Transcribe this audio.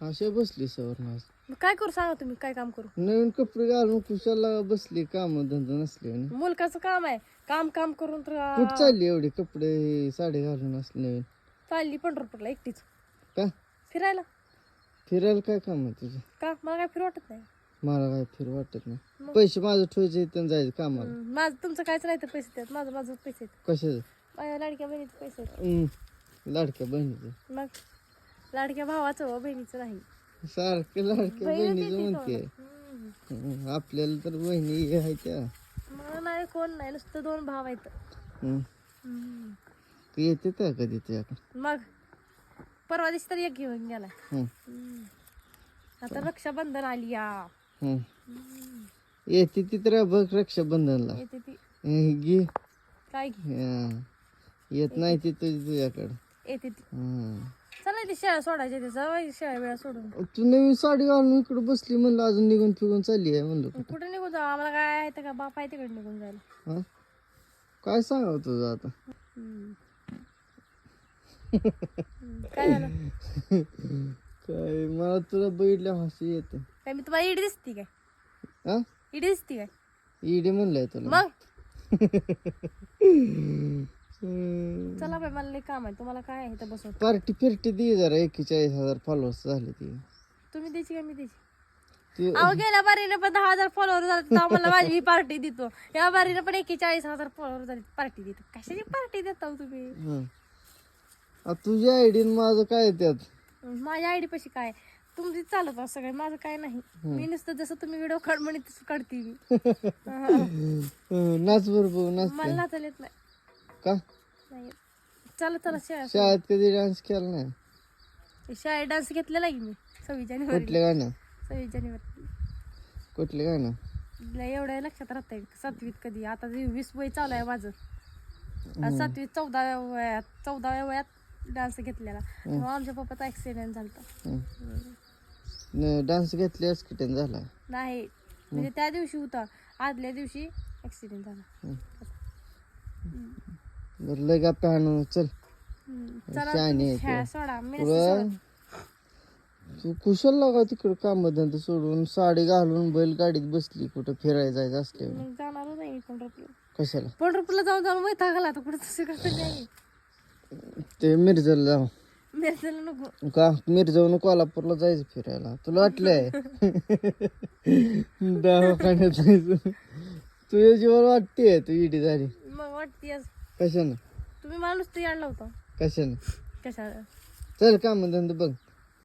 अशा बसली सवर आज मग काय करू सांगा तुम्ही, काय काम करू? नवीन कपडे घालून कुशाला बसली, काम धंदा नसले मुलकाचं काम आहे, काम काम करून तर कुठं चालली एवढे कपडे साडी घालून असले नवीन? चालली पंढरपूरला एकटीच का फिरायला. फिरायला काय काम आहे तुझं? का मला काय फिर वाटत नाही. मला काय फिर वाटत नाही. मग? पैसे माझं ठेवायचे इथं जायचं कामाला. माझं तुमचं कायच नाही तर पैसे देत, माझं माझं पैसे आहेत. कशाचं? माझ्या लाडक्या बहिणीचे पैसे आहेत. लाडक्या बहिणीचं मग लाडक्या भावाचं हो, बहिणीचं नाही. सारखं लाडक्या बहिणीचं बहिणीचं म्हणते. हम्म. आपल्याला तर बहिणी आहे त्या. मला नाही कोण नाही, नुसतं 2 भाव आहेत. तू येते त्या कधी तुझ्याकडे? मग परवा दिवशी तर एक घेऊन गेलाय. हम्म. आता रक्षाबंधन आली या. येते ती तर बघ रक्षाबंधनला. येते ती घे. काय घे येत नाही ती तुझ्याकडे. येते ती. चला ती शाळा सोडायची, त्याचा शाळा वेळा सोडून तू नवीन साडी घालून इकडे बसली म्हणलं, अजून निघून फिरून चालली आहे म्हणलं. कुठे निघून जाऊ, आम्हाला काय आहे का बाप आहे तिकडे निघून जायला. हा काय सांगाव तुझं आता? काय झालं? काय मला तुला बघितल्या हसी येते. काय मी तुम्हाला इडी दिसती काय? हा इडी दिसती काय? इडी म्हणलंय तुला? मग चला बाई, मला लई काम आहे. तुम्हाला काय आहे इथं बसून? पार्टी फिरटी दे जरा. 41,000 फॉलोअर्स झाले ती. तुम्ही द्यायची का मी द्यायची? तू अहो गेल्या बारीने पण 10,000 फॉलोअर झाले, तेव्हा मला माझी ही पार्टी देतो. या बारीने पण 41,000 फॉलोअर झाले, पार्टी देतो. कशाची पार्टी देता हो तुम्ही? तुझ्या आयडी माझं काय त्यात? माझ्या आयडी पशी काय तुमची चालत असं सगळं, माझं काय नाही. मी नुसतं जसं तुम्ही व्हिडिओ काढ म्हणे तसं काढते मी. नाच बरोबर नाच. मला नाचायला येत नाही. का नाही चला चला शाळेत कधी डान्स केला नाही? शाळेत डान्स घेतलेला की मी 26 जानेवारी. कुठले गाणं? 26 जानेवारी कुठले गाणं? एवढ्या लक्षात राहतंय. 7वीत कधी, आता 20 वय चालू आहे माझं. 7वीत 14व्या वयात डान्स घेतलेला. तेव्हा आमच्या पप्पाचा ऍक्सिडेंट झाला. डान्स घेतल्यास किती झाला? नाही म्हणजे त्या दिवशी होता, आदल्या दिवशी ऍक्सिडेंट झाला. बरं लय गप्पा हाणू चल. चला शहाणी आहे शाळा तू. सोडा, मी तू कुशल लागा तिकडे काम धंदा सोडून साडी घालून बैलगाडीत बसली, कुठं फिरायला जायचं असले जाणारच नाही पंढरपूरला. कशाला? पंढरपूरला जाऊन जाऊन वैताग आला आता, कुठं तसं करता नाही. ते मिरजला जाऊ मिरजेला नको. का? मिरजावरून कोल्हापूरला जायचं फिरायला. तुला वाटलंय दवाखान्यात जायचं? तुझ्या जीवाला वाटते तू इडी झाली. मग वाटते कशानं? तुम्ही मला नुसतं यायला होता. कशानं? कशाला? चल काम धंदा बघ.